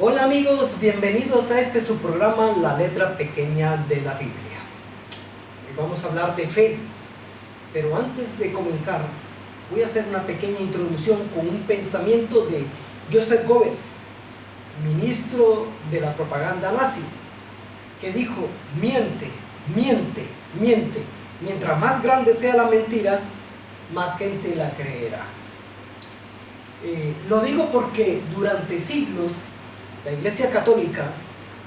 Hola amigos, bienvenidos a este su programa La Letra Pequeña de la Biblia. Hoy vamos a hablar de fe, pero antes de comenzar voy a hacer una pequeña introducción con un pensamiento de Joseph Goebbels, ministro de la propaganda nazi, que dijo: miente, miente, miente, mientras más grande sea la mentira, más gente la creerá. Lo digo porque durante siglos la Iglesia Católica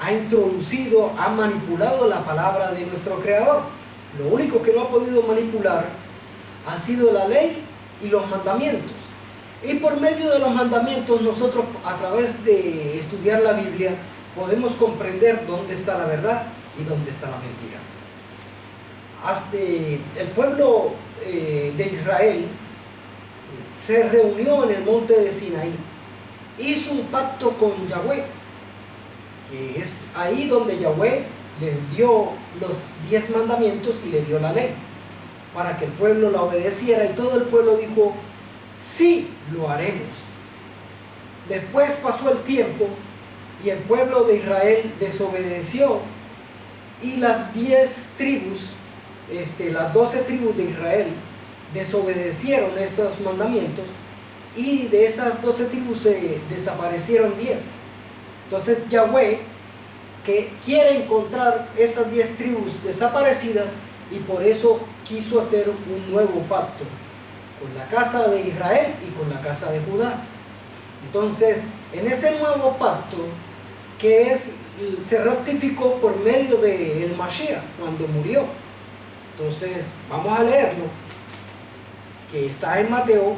ha introducido, ha manipulado la palabra de nuestro Creador. Lo único que no ha podido manipular ha sido la ley y los mandamientos. Y por medio de los mandamientos nosotros, a través de estudiar la Biblia, podemos comprender dónde está la verdad y dónde está la mentira. El pueblo de Israel se reunió en el monte de Sinaí, hizo un pacto con Yahweh, que es ahí donde Yahweh les dio los 10 mandamientos y le dio la ley, para que el pueblo la obedeciera, y todo el pueblo dijo: sí, lo haremos. Después pasó el tiempo y el pueblo de Israel desobedeció, y las 10 tribus, las 12 tribus de Israel desobedecieron estos mandamientos, y de esas 12 tribus se desaparecieron 10. Entonces Yahweh, que quiere encontrar esas 10 tribus desaparecidas, y por eso quiso hacer un nuevo pacto con la casa de Israel y con la casa de Judá. Entonces, en ese nuevo pacto, se ratificó por medio del Mashiach cuando murió. Entonces vamos a leerlo, que está en Mateo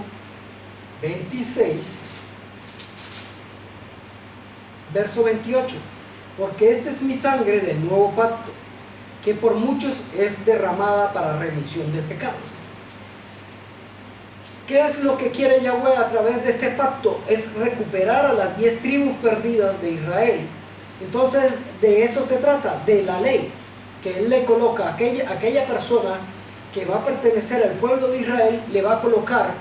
26, verso 28. Porque esta es mi sangre del nuevo pacto, que por muchos es derramada para remisión de pecados. ¿Qué es lo que quiere Yahweh a través de este pacto? Es recuperar a las 10 tribus perdidas de Israel. Entonces, de eso se trata, de la ley, que Él le coloca a aquella persona que va a pertenecer al pueblo de Israel, le va a colocar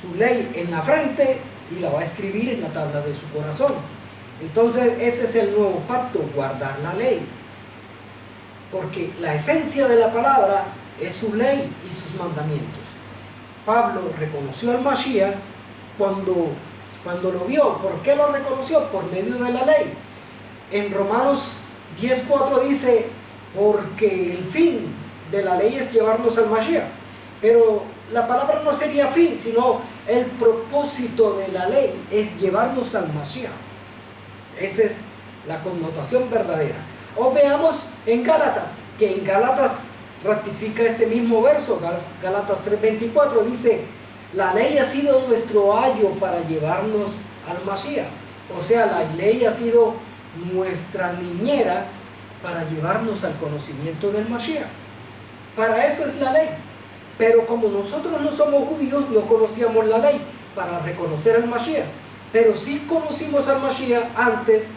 su ley en la frente y la va a escribir en la tabla de su corazón. Entonces ese es el nuevo pacto, guardar la ley, porque la esencia de la palabra es su ley y sus mandamientos. Pablo reconoció al Mashiach cuando lo vio. ¿Por qué lo reconoció? Por medio de la ley. En Romanos 10:4 dice: porque el fin de la ley es llevarnos al Mashiach. Pero la palabra no sería fin, sino el propósito de la ley es llevarnos al Mashiach. Esa es la connotación verdadera. O veamos en Gálatas, que en Gálatas ratifica este mismo verso. Gálatas 3:24 dice: la ley ha sido nuestro ayo para llevarnos al Mashiach. O sea, la ley ha sido nuestra niñera para llevarnos al conocimiento del Mashiach. Para eso es la ley. Pero como nosotros no somos judíos, no conocíamos la ley para reconocer al Mashiach. Pero sí conocimos al Mashiach antes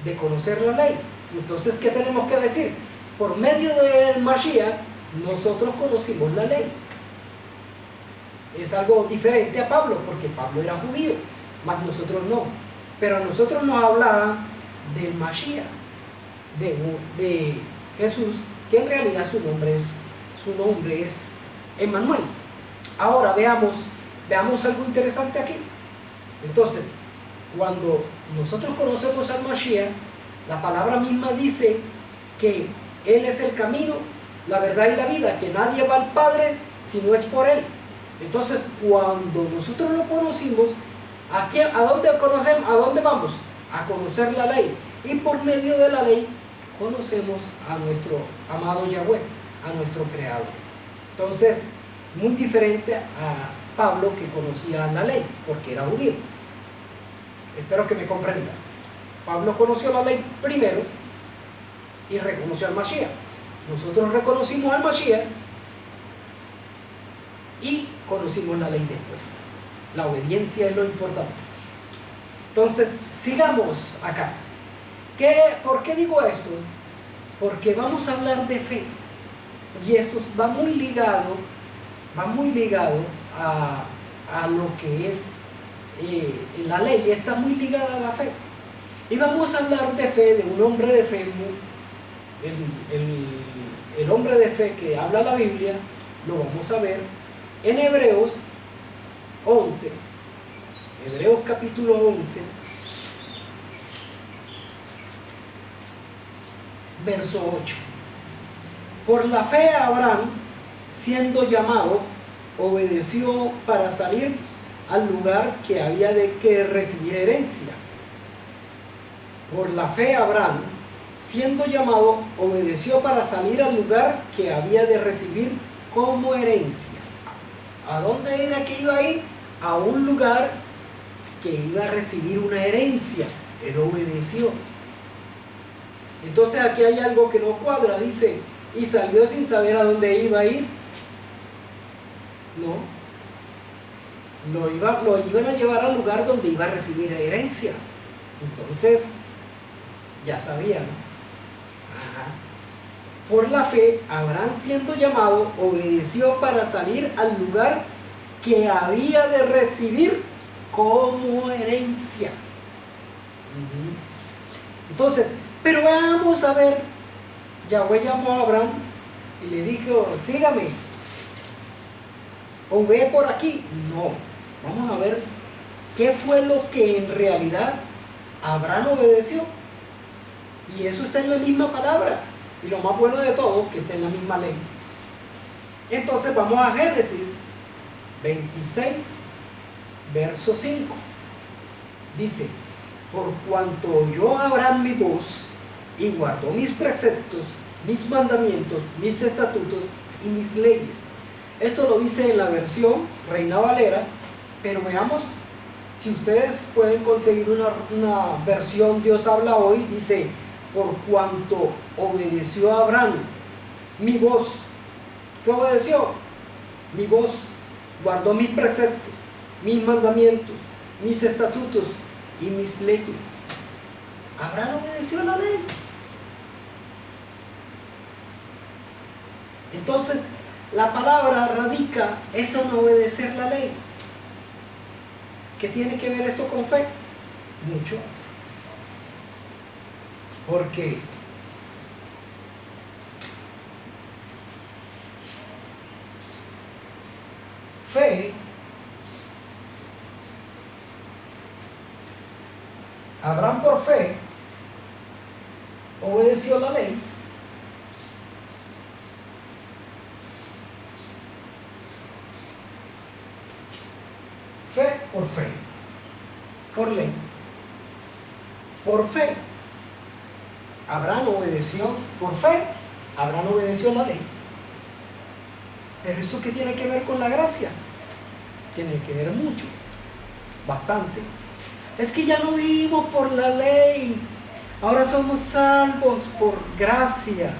de conocer la ley. Entonces, ¿qué tenemos que decir? Por medio del Mashiach, nosotros conocimos la ley. Es algo diferente a Pablo, porque Pablo era judío, mas nosotros no. Pero a nosotros nos hablaban del Mashiach, de Jesús, que en realidad su nombre es Emmanuel. Ahora veamos algo interesante aquí. Entonces, cuando nosotros conocemos al Mashiach, la palabra misma dice que Él es el camino, la verdad y la vida, que nadie va al Padre si no es por Él. Entonces, cuando nosotros lo conocimos, ¿a dónde conocemos? ¿A dónde vamos? A conocer la ley. Y por medio de la ley conocemos a nuestro amado Yahweh, a nuestro Creador. Entonces, muy diferente a Pablo, que conocía la ley porque era judío. Espero que me comprenda. Pablo conoció la ley primero y reconoció al Mashiach. Nosotros reconocimos al Mashiach y conocimos la ley después. La obediencia es lo importante. Entonces, sigamos acá. ¿Por qué digo esto? Porque vamos a hablar de fe. Y esto va muy ligado a lo que es la ley, está muy ligada a la fe. Y vamos a hablar de fe, de un hombre de fe, el hombre de fe que habla la Biblia, lo vamos a ver en Hebreos 11, Hebreos capítulo 11, verso 8. Por la fe Abraham, siendo llamado, obedeció para salir al lugar que había de que recibir herencia. Por la fe Abraham, siendo llamado, obedeció para salir al lugar que había de recibir como herencia. ¿A dónde era que iba a ir? A un lugar que iba a recibir una herencia. Él obedeció. Entonces aquí hay algo que no cuadra. Dice, y salió sin saber a dónde iba a ir. No. Lo iban a llevar al lugar donde iba a recibir herencia. Entonces, ya sabían. Ajá. Por la fe, Abraham, siendo llamado, obedeció para salir al lugar que había de recibir como herencia. Entonces, pero vamos a ver, Yahweh llamó a Abraham y le dijo, sígame, o ve por aquí. No, vamos a ver qué fue lo que en realidad Abraham obedeció. Y eso está en la misma palabra. Y lo más bueno de todo, que está en la misma ley. Entonces vamos a Génesis 26, verso 5. Dice, por cuanto oyó Abraham mi voz y guardó mis preceptos, mis mandamientos, mis estatutos y mis leyes. Esto lo dice en la versión Reina Valera, pero veamos si ustedes pueden conseguir una versión Dios habla hoy. Dice, por cuanto obedeció a Abraham mi voz. ¿Qué obedeció? Mi voz. Guardó mis preceptos, mis mandamientos, mis estatutos y mis leyes. Abraham obedeció la ley. Entonces, la palabra radica eso en obedecer la ley. ¿Qué tiene que ver esto con fe? Mucho. Porque fe, Abraham por fe obedeció la ley. Fe por fe, por ley, por fe. Abraham obedeció por fe, Abraham obedeció la ley. Pero ¿esto qué tiene que ver con la gracia? Tiene que ver mucho, bastante. Es que ya no vivimos por la ley, ahora somos salvos por gracia.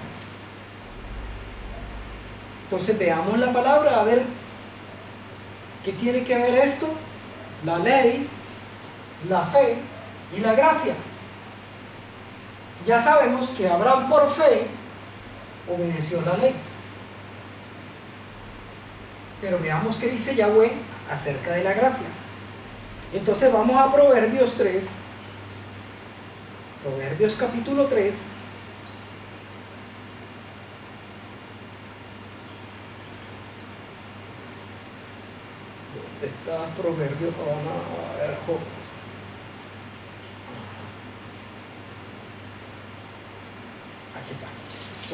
Entonces veamos la palabra, a ver qué tiene que ver esto, la ley, la fe y la gracia. Ya sabemos que Abraham por fe obedeció la ley. Pero veamos qué dice Yahweh acerca de la gracia. Entonces vamos a Proverbios 3, Proverbios capítulo 3. ¿Dónde está Proverbios? Vamos a ver. Aquí está.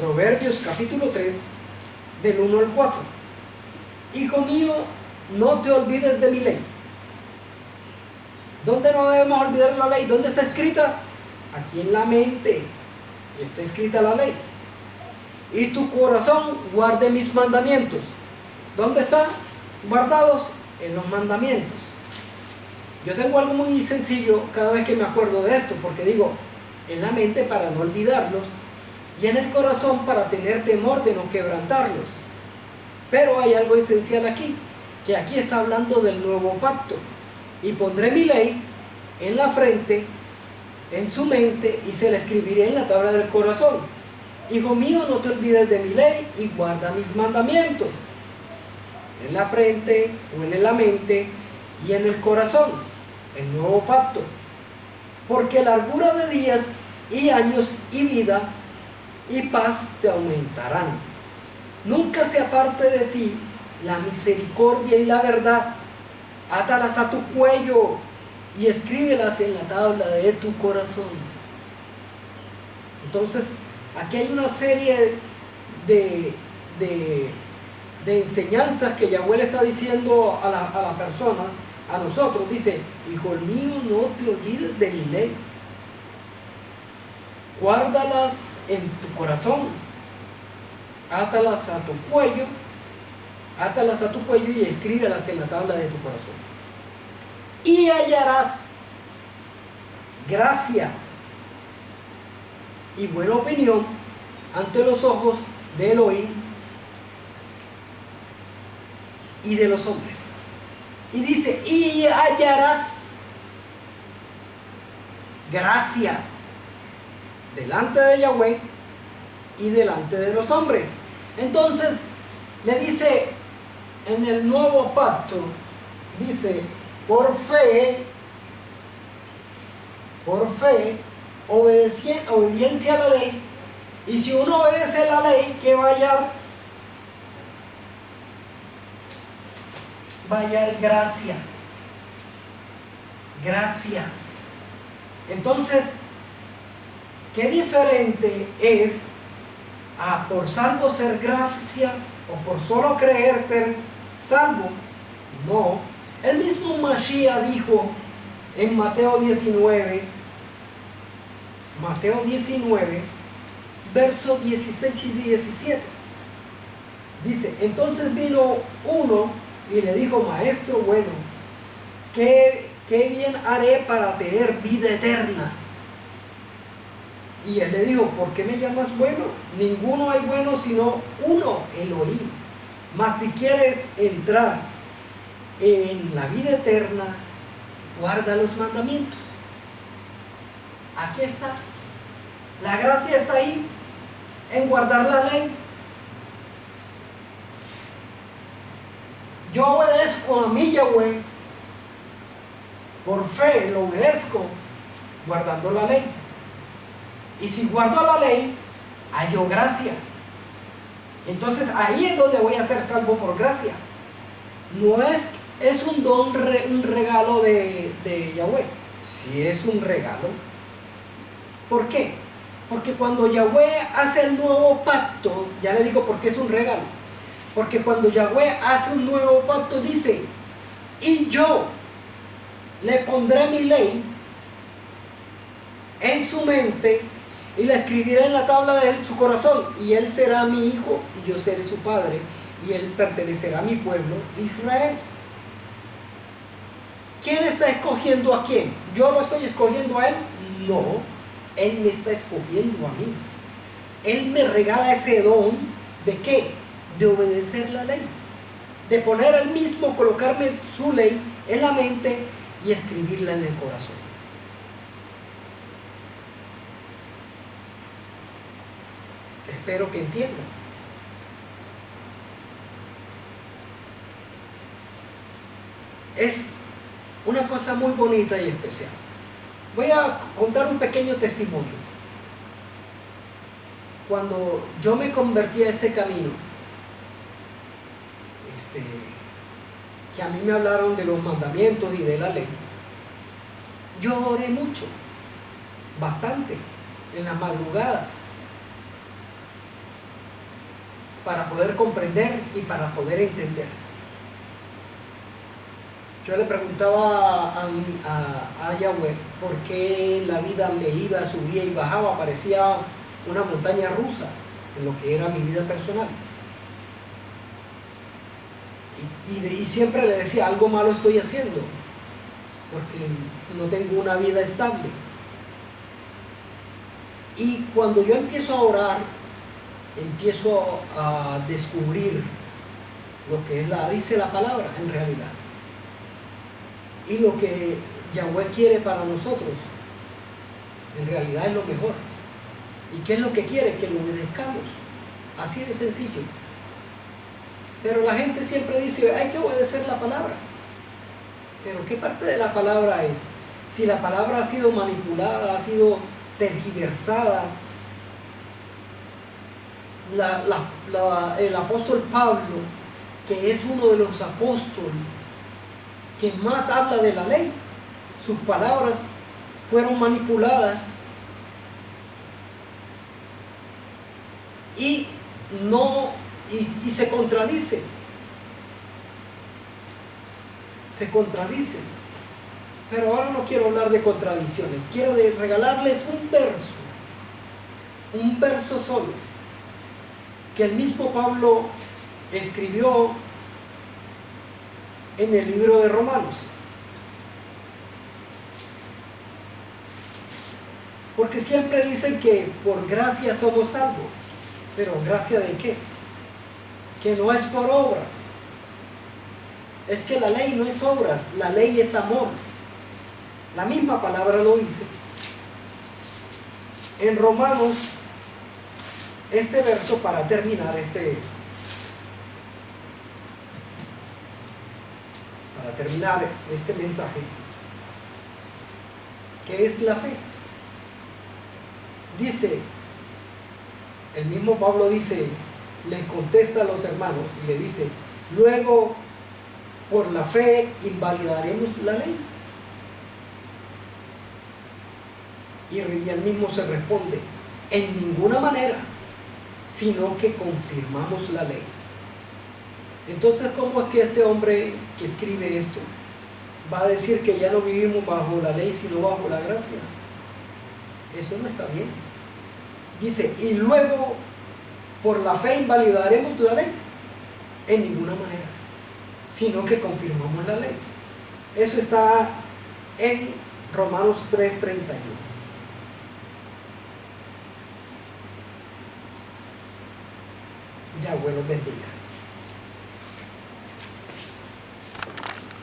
Proverbios capítulo 3, del 1 al 4. Hijo mío, no te olvides de mi ley. ¿Dónde no debemos olvidar la ley? ¿Dónde está escrita? Aquí en la mente está escrita la ley. Y tu corazón guarde mis mandamientos. ¿Dónde están guardados? En los mandamientos. Yo tengo algo muy sencillo cada vez que me acuerdo de esto, porque digo, en la mente para no olvidarlos y en el corazón para tener temor de no quebrantarlos. Pero hay algo esencial aquí, que aquí está hablando del nuevo pacto. Y pondré mi ley en la frente, en su mente, y se la escribiré en la tabla del corazón. Hijo mío, no te olvides de mi ley y guarda mis mandamientos. En la frente o en la mente y en el corazón. El nuevo pacto. porque largura de días y años y vida y paz te aumentarán. Nunca se aparte de ti la misericordia y la verdad. Átalas a tu cuello y escríbelas en la tabla de tu corazón. Entonces, aquí hay una serie de enseñanzas que Yahweh le está diciendo a las personas, a nosotros. Dice: hijo mío, no te olvides de mi ley. Guárdalas en tu corazón. Átalas a tu cuello y escríbelas en la tabla de tu corazón. Y hallarás gracia y buena opinión ante los ojos de Elohim y de los hombres. Y dice: y hallarás gracia delante de Yahweh y delante de los hombres. Entonces le dice en el nuevo pacto, dice: por fe, obediencia a la ley. Y si uno obedece la ley, ¿qué va a hallar? Va a hallar gracia. Gracia. Entonces, ¿qué diferente es a por salvo ser gracia o por solo creer ser salvo? No. El mismo Mashiach dijo en Mateo 19, versos 16 y 17. Dice: entonces vino uno y le dijo: maestro bueno, ¿qué bien haré para tener vida eterna? Y él le dijo: ¿por qué me llamas bueno? Ninguno hay bueno sino uno, Elohim. Mas si quieres entrar en la vida eterna, guarda los mandamientos. Aquí está. La gracia está ahí, en guardar la ley. Yo obedezco a mi Yahweh, por fe lo obedezco, guardando la ley. Y si guardo la ley, hallo gracia. Entonces ahí es donde voy a ser salvo por gracia. No es un don, un regalo de Yahweh. Sí es un regalo. ¿Por qué? Porque cuando Yahweh hace el nuevo pacto, ya le digo por qué es un regalo. Porque cuando Yahweh hace un nuevo pacto dice: y yo le pondré mi ley en su mente y la escribiré en la tabla de su corazón, y él será mi hijo y yo seré su padre, y él pertenecerá a mi pueblo Israel. ¿Quién está escogiendo a quién? ¿Yo lo estoy escogiendo a él? No, él me está escogiendo a mí. Él me regala ese don ¿de qué? De obedecer la ley, de poner él mismo, colocarme su ley en la mente y escribirla en el corazón. Espero que entiendan. Es una cosa muy bonita y especial. Voy a contar un pequeño testimonio. Cuando yo me convertí a este camino, que a mí me hablaron de los mandamientos y de la ley, yo oré mucho, bastante, en las madrugadas, para poder comprender y para poder entender. Yo le preguntaba a Yahweh por qué la vida me iba, subía y bajaba, parecía una montaña rusa en lo que era mi vida personal. Y siempre le decía: algo malo estoy haciendo, porque no tengo una vida estable. Y cuando yo empiezo a orar, empiezo a descubrir lo que dice la palabra en realidad, y lo que Yahweh quiere para nosotros en realidad es lo mejor. ¿Y qué es lo que quiere? Que lo obedezcamos, así de sencillo. Pero la gente siempre dice: hay que obedecer la palabra. Pero ¿qué parte de la palabra es? si la palabra ha sido manipulada, ha sido tergiversada, el apóstol Pablo, que es uno de los apóstoles que más habla de la ley, sus palabras fueron manipuladas y se contradice. Pero ahora no quiero hablar de contradicciones, quiero regalarles un verso solo, que el mismo Pablo escribió en el libro de Romanos. Porque siempre dicen que por gracia somos salvos, pero ¿gracia de qué? Que no es por obras. Es que la ley no es obras, la ley es amor. La misma palabra lo dice. En Romanos, este verso para terminar este mensaje, que es la fe. Dice, el mismo Pablo dice, le contesta a los hermanos y le dice, luego por la fe invalidaremos la ley. Y él mismo se responde, en ninguna manera, sino que confirmamos la ley. Entonces, ¿cómo es que este hombre que escribe esto va a decir que ya no vivimos bajo la ley, sino bajo la gracia? Eso no está bien. Dice, y luego por la fe invalidaremos la ley. En ninguna manera, sino que confirmamos la ley. Eso está en Romanos 3:31. Yahweh los bendiga.